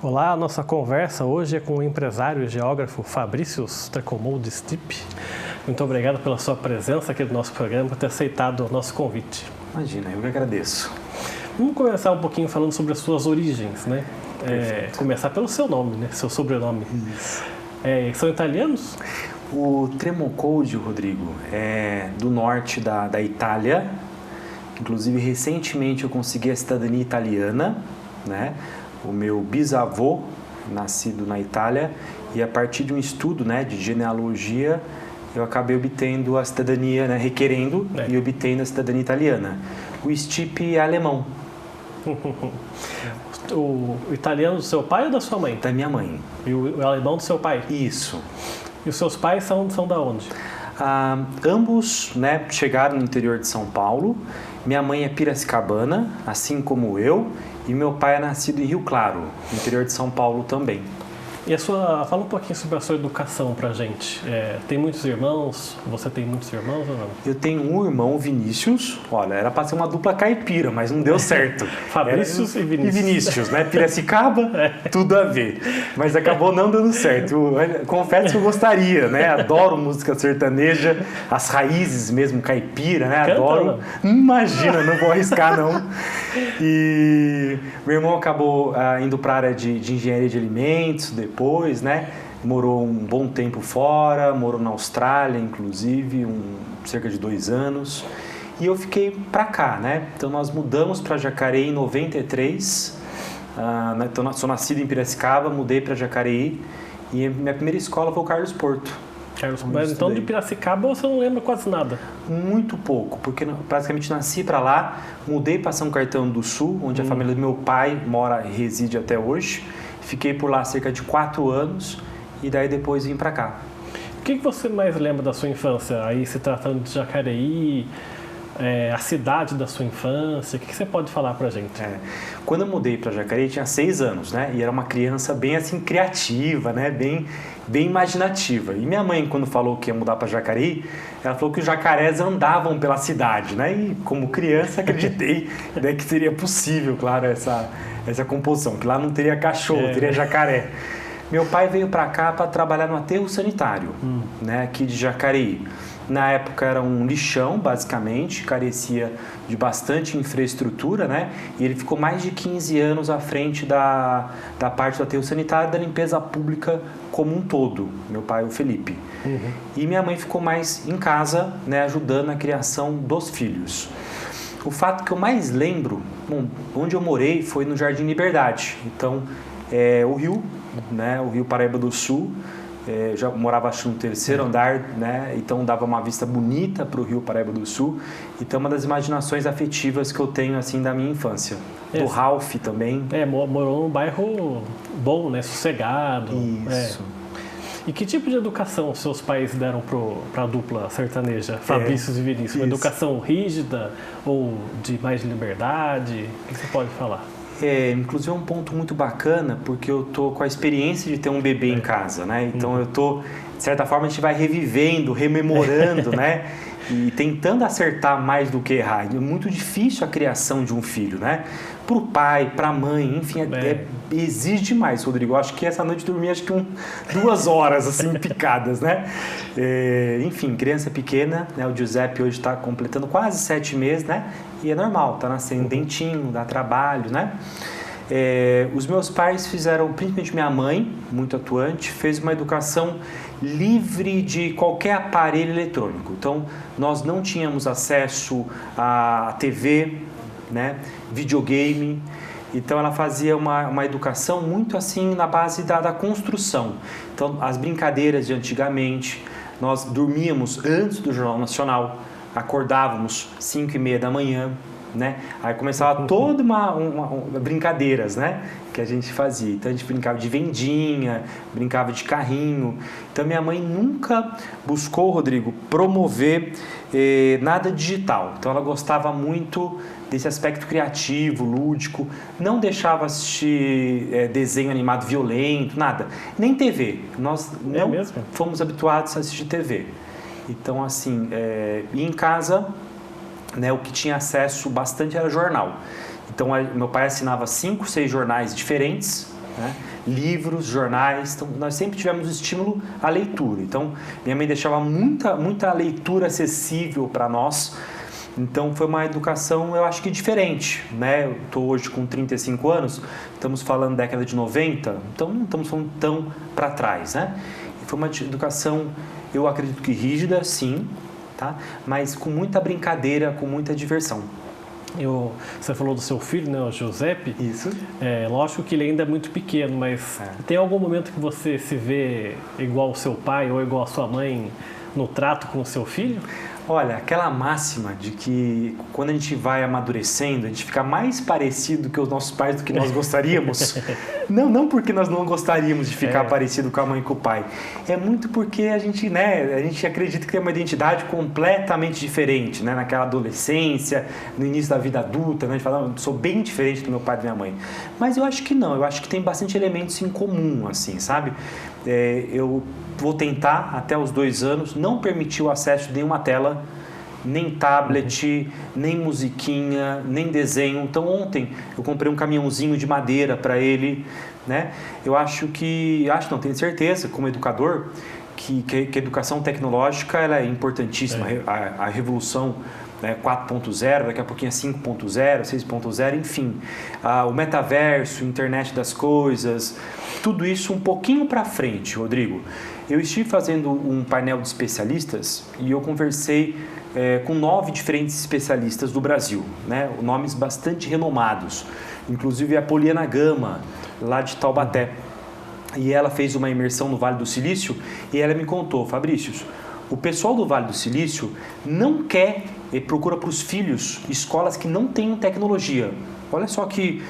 Olá, a nossa conversa hoje é com o empresário e geógrafo Fabrício Strecomolde Stipp. Muito obrigado pela sua presença aqui no nosso programa, por ter aceitado o nosso convite. Imagina, eu que agradeço. Vamos começar um pouquinho falando sobre as suas origens, né? Começar pelo seu nome, né? Seu sobrenome. Isso. São italianos? O Tremocode, Rodrigo, é do norte da Itália. Inclusive, recentemente eu consegui a cidadania italiana, né? O meu bisavô, nascido na Itália, e a partir de um estudo, né, de genealogia, eu acabei obtendo a cidadania, né, requerendo e obtendo a cidadania italiana. O Stipp é alemão. O italiano do seu pai ou da sua mãe? Da minha mãe. E o alemão do seu pai? Isso. E os seus pais são da onde? Ambos, né, chegaram no interior de São Paulo. Minha mãe é piracicabana, assim como eu, e meu pai é nascido em Rio Claro, no interior de São Paulo também. E fala um pouquinho sobre a sua educação pra gente. Tem muitos irmãos? Você tem muitos irmãos ou não? Eu tenho um irmão, Vinícius. Olha, era para ser uma dupla caipira, mas não deu certo. Fabrício e Vinícius. E Vinícius, né? Piracicaba, tudo a ver. Mas acabou não dando certo. Eu confesso que eu gostaria, né? Adoro música sertaneja, as raízes mesmo, caipira, né? Adoro. Imagina, não vou arriscar não. E meu irmão acabou indo para a área de engenharia de alimentos depois, né? Morou um bom tempo fora, morou na Austrália, inclusive, cerca de 2 anos. E eu fiquei para cá, né? Então nós mudamos para Jacareí em 93. Então, sou nascido em Piracicaba, mudei para Jacareí e minha primeira escola foi o Carlos Porto. Mas então de Piracicaba você não lembra quase nada? Muito pouco, porque praticamente nasci para lá, mudei para São Caetano do Sul, onde a família do meu pai mora e reside até hoje. Fiquei por lá cerca de 4 anos e daí depois vim para cá. O que você mais lembra da sua infância? Aí se tratando de Jacareí, a cidade da sua infância, o que você pode falar pra gente? Quando eu mudei para Jacareí, tinha 6 anos, né? E era uma criança bem assim criativa, né? Bem imaginativa. E minha mãe, quando falou que ia mudar para Jacareí, ela falou que os jacarés andavam pela cidade, né? E como criança acreditei, né, que seria possível, claro, essa composição, que lá não teria cachorro, teria jacaré. Meu pai veio para cá para trabalhar no aterro sanitário, né, aqui de Jacareí. Na época era um lixão, basicamente, carecia de bastante infraestrutura, né? E ele ficou mais de 15 anos à frente da parte do aterro sanitário, da limpeza pública como um todo, meu pai, o Felipe. E minha mãe ficou mais em casa, né, ajudando na criação dos filhos. O fato que eu mais lembro, onde eu morei, foi no Jardim Liberdade. Então, o rio, né, o Rio Paraíba do Sul. Já morava acho no 3º andar, né? Então dava uma vista bonita para o Rio Paraíba do Sul. Então uma das imaginações afetivas que eu tenho assim da minha infância. Do Ralph também. Morou num bairro bom, né? Sossegado. Isso. E que tipo de educação seus pais deram para a dupla sertaneja, Fabrício e Vinícius? Uma educação rígida ou de mais liberdade? O que você pode falar? Inclusive é um ponto muito bacana, porque eu tô com a experiência de ter um bebê em casa, né? Então eu tô, de certa forma, a gente vai revivendo, rememorando, né? E tentando acertar mais do que errar. É muito difícil a criação de um filho, né? Para o pai, para a mãe, enfim, exige demais, Rodrigo. Eu acho que essa noite eu dormi 2 horas, assim, picadas, né? Enfim, criança pequena, né? O Giuseppe hoje está completando quase 7 meses, né? E é normal, tá nascendo dentinho, dá trabalho, né? Os meus pais fizeram, principalmente minha mãe, muito atuante, fez uma educação livre de qualquer aparelho eletrônico. Então, nós não tínhamos acesso à TV, né, videogame. Então, ela fazia uma educação muito assim na base da construção. Então, as brincadeiras de antigamente, nós dormíamos antes do Jornal Nacional, acordávamos 5h30 da manhã, né? Aí começava toda uma brincadeiras, né, que a gente fazia. Então a gente brincava de vendinha, brincava de carrinho. Então minha mãe nunca buscou, Rodrigo, promover nada digital. Então ela gostava muito desse aspecto criativo, lúdico. Não deixava assistir desenho animado violento, nada. Nem TV. Nós não fomos habituados a assistir TV. Então assim, e em casa, né, o que tinha acesso bastante era jornal. Então, meu pai assinava 5, 6 jornais diferentes, né? Livros, jornais, então nós sempre tivemos estímulo à leitura. Então, minha mãe deixava muita leitura acessível para nós. Então, foi uma educação, eu acho que diferente, né? Eu estou hoje com 35 anos, estamos falando década de 90, então não estamos falando tão para trás, né? E foi uma educação, eu acredito que rígida, sim, tá? Mas com muita brincadeira, com muita diversão. Você falou do seu filho, né, o Giuseppe. Isso. Lógico que ele ainda é muito pequeno, mas tem algum momento que você se vê igual ao seu pai ou igual à sua mãe no trato com o seu filho? Olha, aquela máxima de que quando a gente vai amadurecendo, a gente fica mais parecido com os nossos pais do que nós gostaríamos. Não porque nós não gostaríamos de ficar parecido com a mãe e com o pai. É muito porque a gente acredita que tem uma identidade completamente diferente, né? Naquela adolescência, no início da vida adulta, né? A gente fala, eu sou bem diferente do meu pai e da minha mãe. Mas eu acho que não, eu acho que tem bastante elementos em comum, assim, sabe? Eu vou tentar, até os 2 anos, não permitir o acesso de nenhuma tela, nem tablet, nem musiquinha, nem desenho. Então, ontem eu comprei um caminhãozinho de madeira para ele, né? Eu não tenho certeza, como educador, que a educação tecnológica ela é importantíssima. A revolução 4.0, daqui a pouquinho é 5.0, 6.0, enfim. O metaverso, internet das coisas, tudo isso um pouquinho para frente, Rodrigo. Eu estive fazendo um painel de especialistas e eu conversei com 9 diferentes especialistas do Brasil, né? Nomes bastante renomados, inclusive a Poliana Gama, lá de Taubaté. E ela fez uma imersão no Vale do Silício e ela me contou, Fabrício, o pessoal do Vale do Silício não quer e procura para os filhos escolas que não tenham tecnologia. Olha só que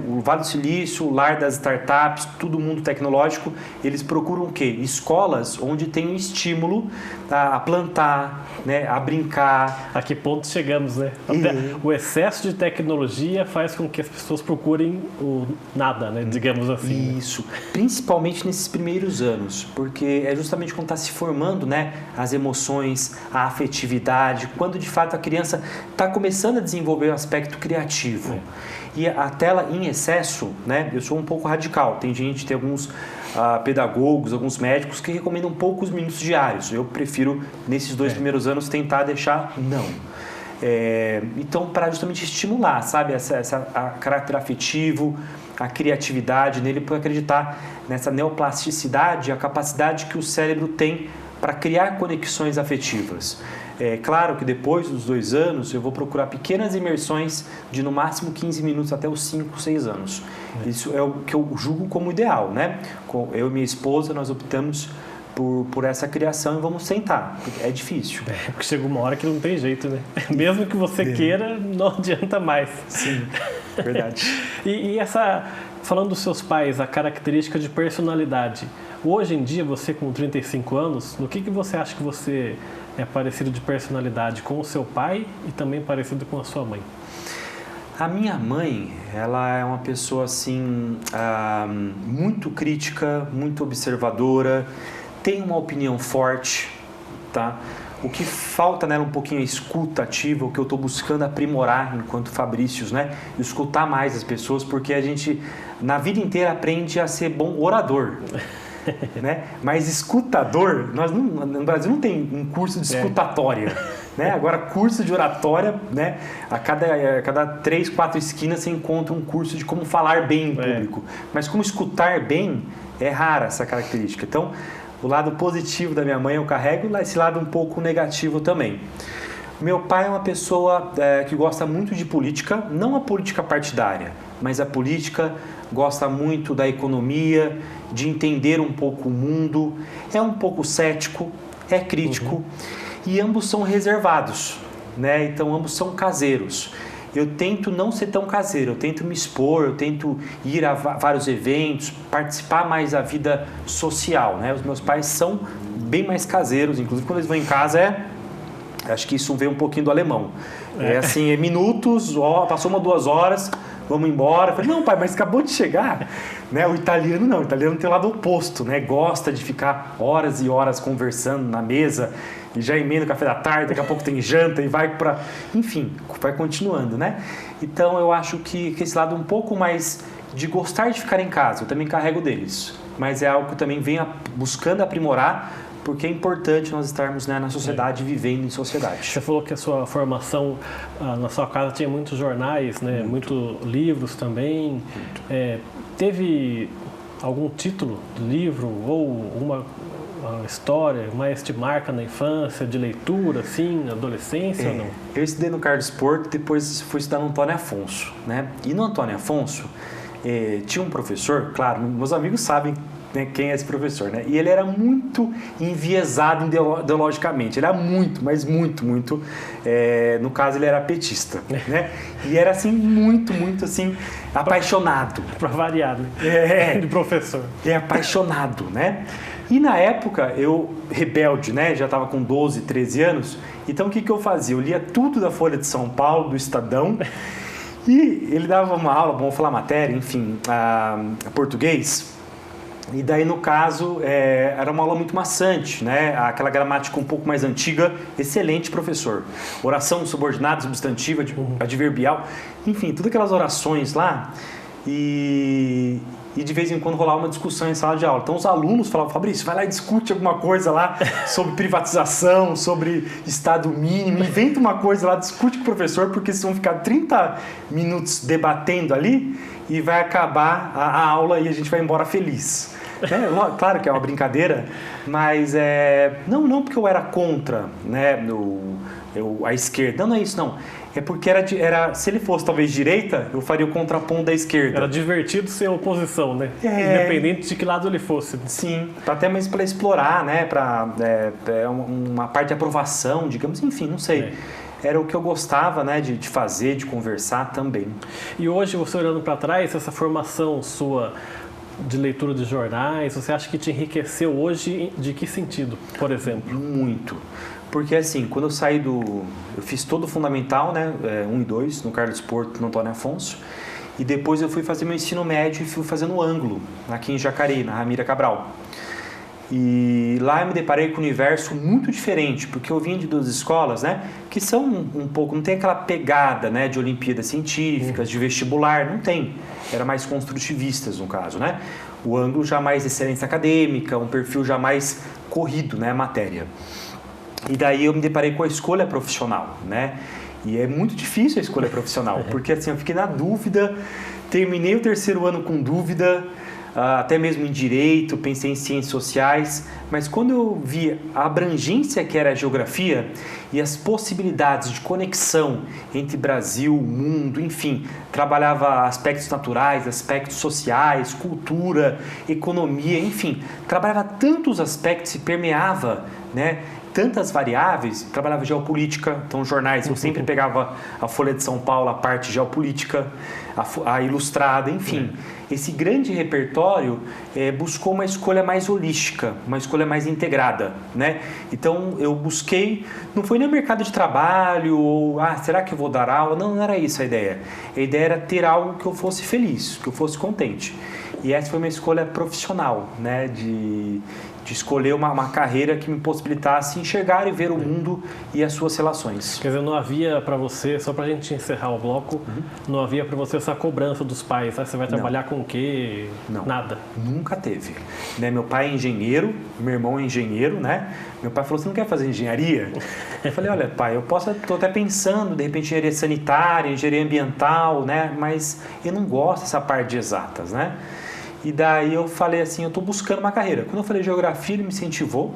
o Vale do Silício, o lar das startups, todo mundo tecnológico, eles procuram o quê? Escolas onde tem um estímulo a plantar, né, a brincar. A que ponto chegamos, né? Até o excesso de tecnologia faz com que as pessoas procurem o nada, né? Digamos assim. Isso, né? Principalmente nesses primeiros anos, porque é justamente quando está se formando, né, as emoções, a afetividade, quando de fato a criança está começando a desenvolver o aspecto criativo. E a tela em excesso, né? Eu sou um pouco radical. Tem alguns pedagogos, alguns médicos que recomendam poucos minutos diários. Eu prefiro, nesses 2 primeiros anos, tentar deixar não. Então, para justamente estimular, sabe? A caráter afetivo, a criatividade nele, por acreditar nessa neoplasticidade, a capacidade que o cérebro tem para criar conexões afetivas. É claro que depois dos 2 anos eu vou procurar pequenas imersões de no máximo 15 minutos até os 5, 6 anos. Isso é o que eu julgo como ideal, né? Eu e minha esposa, nós optamos por essa criação e vamos sentar, porque é difícil. Porque chega uma hora que não tem jeito, né? Mesmo que você queira, não adianta mais. Sim, verdade. E falando dos seus pais, a característica de personalidade. Hoje em dia, você com 35 anos, no que você acha que você é parecido de personalidade com o seu pai e também parecido com a sua mãe? A minha mãe, ela é uma pessoa assim, muito crítica, muito observadora, tem uma opinião forte, tá? O que falta nela um pouquinho é escuta ativa, o que eu estou buscando aprimorar enquanto Fabrícios, né? Escutar mais as pessoas, porque a gente, na vida inteira, aprende a ser bom orador. Né? Mas escutador, no Brasil não tem um curso de escutatória, né? Agora curso de oratória, né? A cada 3, 4 esquinas você encontra um curso de como falar bem em público, mas como escutar bem é rara essa característica. Então o lado positivo da minha mãe eu carrego, esse lado um pouco negativo também. Meu pai é uma pessoa que gosta muito de política, não a política partidária, mas a política, gosta muito da economia, de entender um pouco o mundo, é um pouco cético, é crítico, e ambos são reservados, né? Então ambos são caseiros. Eu tento não ser tão caseiro, eu tento me expor, eu tento ir a vários eventos, participar mais da vida social, né? Os meus pais são bem mais caseiros, inclusive quando eles vão em casa acho que isso veio um pouquinho do alemão. É assim, minutos, passou 1, 2 horas, vamos embora. Eu falei, não, pai, mas acabou de chegar. Né? O italiano não, o italiano tem o lado oposto, né? Gosta de ficar horas e horas conversando na mesa e já emenda o café da tarde, daqui a pouco tem janta e vai para... Enfim, vai continuando, né? Então eu acho que esse lado um pouco mais de gostar de ficar em casa, eu também carrego deles. Mas é algo que eu também venho buscando aprimorar, porque é importante nós estarmos, né, na sociedade, vivendo em sociedade. Você falou que a sua formação na sua casa tinha muitos jornais, né? Muitos livros também. Teve algum título de livro ou uma história mais te marca na infância, de leitura, assim, na adolescência ou não? Eu estudei no Carlos Porto, depois fui estudar no Antônio Afonso, né? E no Antônio Afonso tinha um professor, claro, meus amigos sabem, né, quem é esse professor, né? E ele era muito enviesado ideologicamente. Ele era muito, mas muito, muito. No caso, ele era petista, né? E era assim, muito, muito assim, apaixonado. Para variar, né? De professor. Apaixonado, né? E na época, eu, rebelde, né? Já estava com 12, 13 anos. Então, o que eu fazia? Eu lia tudo da Folha de São Paulo, do Estadão. E ele dava uma aula, vamos falar matéria, enfim, a português. E daí, no caso, era uma aula muito maçante, né? Aquela gramática um pouco mais antiga, excelente professor. Oração subordinada, substantiva, adverbial, enfim, todas aquelas orações lá. E de vez em quando rolava uma discussão em sala de aula. Então, os alunos falavam, Fabrício, vai lá e discute alguma coisa lá sobre privatização, sobre Estado mínimo, inventa uma coisa lá, discute com o professor, porque vocês vão ficar 30 minutos debatendo ali e vai acabar a aula e a gente vai embora feliz. Claro que é uma brincadeira, mas não porque eu era contra, né, a esquerda, não é isso não. É porque se ele fosse talvez direita, eu faria o contraponto da esquerda. Era divertido ser oposição, né? Independente de que lado ele fosse. Sim, até mesmo para explorar, né, uma parte de aprovação, digamos, enfim, não sei. Era o que eu gostava, né, de fazer, de conversar também. E hoje, você olhando para trás, essa formação sua de leitura de jornais, você acha que te enriqueceu hoje de que sentido, por exemplo? Muito. Porque assim, quando eu saí eu fiz todo o fundamental, né, 1 e 2, no Carlos Porto, no Antônio Afonso, e depois eu fui fazer meu ensino médio e fui fazendo ângulo, aqui em Jacareí, na Ramira Cabral. E lá eu me deparei com um universo muito diferente, porque eu vim de 2 escolas, né, que são um pouco, não tem aquela pegada, né, de Olimpíadas Científicas, de vestibular, não tem. Era mais construtivistas, no caso, né. O ângulo já mais excelência acadêmica, um perfil já mais corrido, né, a matéria. E daí eu me deparei com a escolha profissional, né? E é muito difícil a escolha profissional, porque assim, eu fiquei na dúvida, terminei o 3º ano com dúvida, até mesmo em direito, pensei em ciências sociais, mas quando eu vi a abrangência que era a geografia e as possibilidades de conexão entre Brasil, mundo, enfim, trabalhava aspectos naturais, aspectos sociais, cultura, economia, enfim, trabalhava tantos aspectos e permeava, né, tantas variáveis, trabalhava geopolítica, então jornais, eu sempre pegava a Folha de São Paulo, a parte geopolítica, a Ilustrada, enfim. Esse grande repertório buscou uma escolha mais holística, uma escolha mais integrada, né? Então eu busquei, não foi nem mercado de trabalho, ou será que eu vou dar aula? Não era isso a ideia. A ideia era ter algo que eu fosse feliz, que eu fosse contente. E essa foi uma escolha profissional, né? De escolher uma carreira que me possibilitasse enxergar e ver o mundo e as suas relações. Quer dizer, não havia para você, só para a gente encerrar o bloco, não havia para você essa cobrança dos pais, você vai trabalhar com o quê? Não. Nada. Nunca teve. Né? Meu pai é engenheiro, meu irmão é engenheiro, né? Meu pai falou, você não quer fazer engenharia? Eu falei, olha pai, estou até pensando, de repente, engenharia sanitária, engenharia ambiental, né? Mas eu não gosto dessa parte de exatas, né? E daí eu falei assim, eu estou buscando uma carreira. Quando eu falei geografia, ele me incentivou,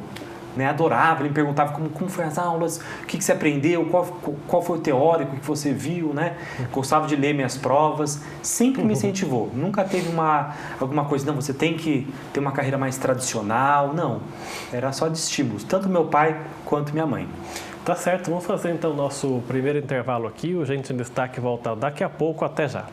né? Adorava, ele me perguntava como foram as aulas, o que você aprendeu, qual foi o teórico que você viu, né? Gostava de ler minhas provas, sempre me incentivou. Nunca teve alguma coisa, não, você tem que ter uma carreira mais tradicional, não. Era só de estímulos, tanto meu pai quanto minha mãe. Tá certo, vamos fazer então o nosso primeiro intervalo aqui, o Gente em Destaque volta daqui a pouco, até já.